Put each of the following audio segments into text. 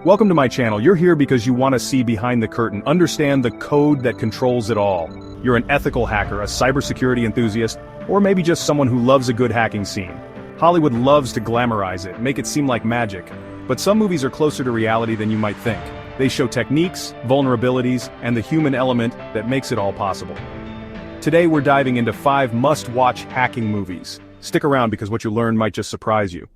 Welcome to my channel. You're here because you want to see behind the curtain, understand the code that controls it all. You're an ethical hacker, a cybersecurity enthusiast, or maybe just someone who loves a good hacking scene. Hollywood loves to glamorize it, make it seem like magic. But some movies are closer to reality than you might think. They show techniques, vulnerabilities, and the human element that makes it all possible. Today we're diving into 5 must-watch hacking movies. Stick around because what you learn might just surprise you.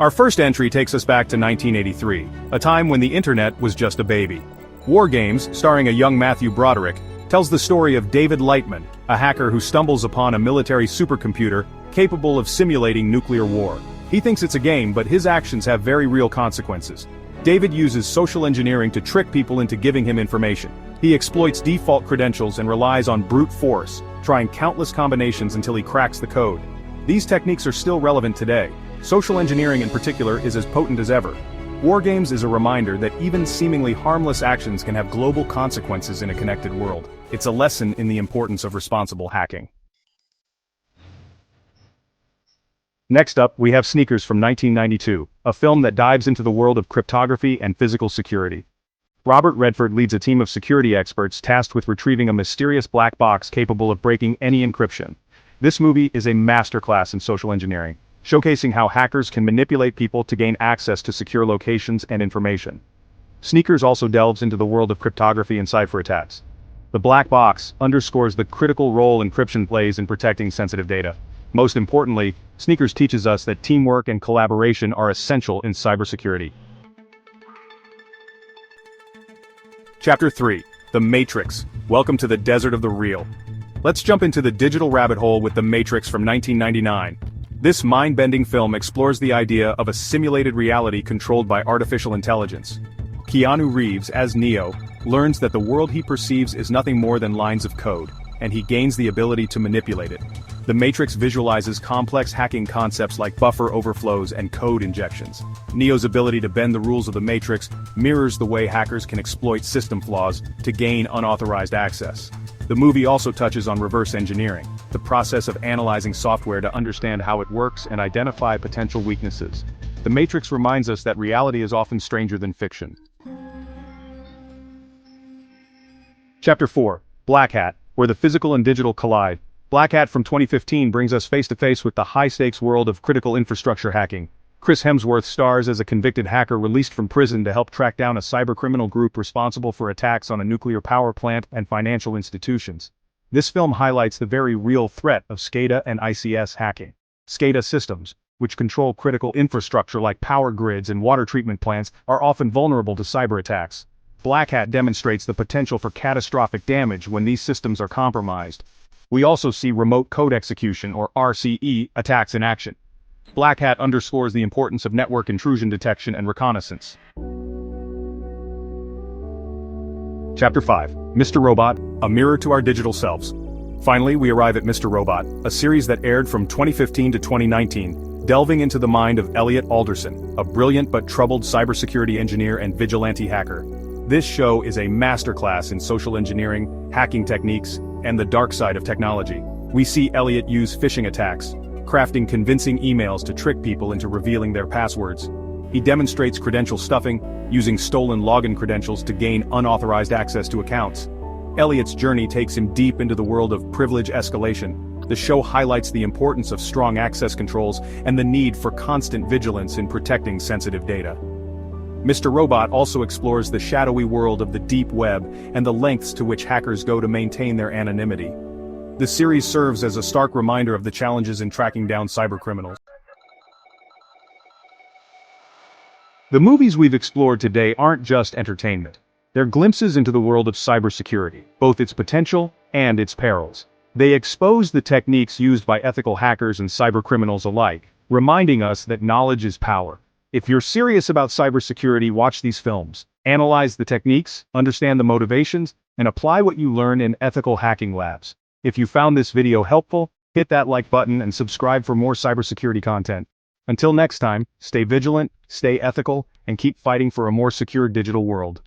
Our first entry takes us back to 1983, a time when the internet was just a baby. War Games, starring a young Matthew Broderick, tells the story of David Lightman, a hacker who stumbles upon a military supercomputer capable of simulating nuclear war. He thinks it's a game, but his actions have very real consequences. David uses social engineering to trick people into giving him information. He exploits default credentials and relies on brute force, trying countless combinations until he cracks the code. These techniques are still relevant today. Social engineering in particular is as potent as ever. War Games is a reminder that even seemingly harmless actions can have global consequences in a connected world. It's a lesson in the importance of responsible hacking. Next up, we have Sneakers from 1992, a film that dives into the world of cryptography and physical security. Robert Redford leads a team of security experts tasked with retrieving a mysterious black box capable of breaking any encryption. This movie is a masterclass in social engineering, showcasing how hackers can manipulate people to gain access to secure locations and information. Sneakers also delves into the world of cryptography and cipher attacks. The black box underscores the critical role encryption plays in protecting sensitive data. Most importantly, Sneakers teaches us that teamwork and collaboration are essential in cybersecurity. Chapter 3. The Matrix. Welcome to the desert of the real. Let's jump into the digital rabbit hole with The Matrix from 1999. This mind-bending film explores the idea of a simulated reality controlled by artificial intelligence. Keanu Reeves, as Neo, learns that the world he perceives is nothing more than lines of code, and he gains the ability to manipulate it. The Matrix visualizes complex hacking concepts like buffer overflows and code injections. Neo's ability to bend the rules of the Matrix mirrors the way hackers can exploit system flaws to gain unauthorized access. The movie also touches on reverse engineering, the process of analyzing software to understand how it works and identify potential weaknesses. The Matrix reminds us that reality is often stranger than fiction. Chapter 4. Black Hat, where the physical and digital collide. Black Hat from 2015 brings us face-to-face with the high-stakes world of critical infrastructure hacking. Chris Hemsworth stars as a convicted hacker released from prison to help track down a cybercriminal group responsible for attacks on a nuclear power plant and financial institutions. This film highlights the very real threat of SCADA and ICS hacking. SCADA systems, which control critical infrastructure like power grids and water treatment plants, are often vulnerable to cyber attacks. Black Hat demonstrates the potential for catastrophic damage when these systems are compromised. We also see remote code execution, or RCE, attacks in action. Black Hat underscores the importance of network intrusion detection and reconnaissance. Chapter 5. Mr. Robot, a mirror to our digital selves. Finally, we arrive at Mr. Robot, a series that aired from 2015 to 2019, delving into the mind of Elliot Alderson, a brilliant but troubled cybersecurity engineer and vigilante hacker. This show is a masterclass in social engineering, hacking techniques, and the dark side of technology. We see Elliot use phishing attacks, crafting convincing emails to trick people into revealing their passwords. He demonstrates credential stuffing, using stolen login credentials to gain unauthorized access to accounts. Elliot's journey takes him deep into the world of privilege escalation. The show highlights the importance of strong access controls and the need for constant vigilance in protecting sensitive data. Mr. Robot also explores the shadowy world of the deep web and the lengths to which hackers go to maintain their anonymity. The series serves as a stark reminder of the challenges in tracking down cybercriminals. The movies we've explored today aren't just entertainment. They're glimpses into the world of cybersecurity, both its potential and its perils. They expose the techniques used by ethical hackers and cybercriminals alike, reminding us that knowledge is power. If you're serious about cybersecurity, watch these films. Analyze the techniques, understand the motivations, and apply what you learn in ethical hacking labs. If you found this video helpful, hit that like button and subscribe for more cybersecurity content. Until next time, stay vigilant, stay ethical, and keep fighting for a more secure digital world.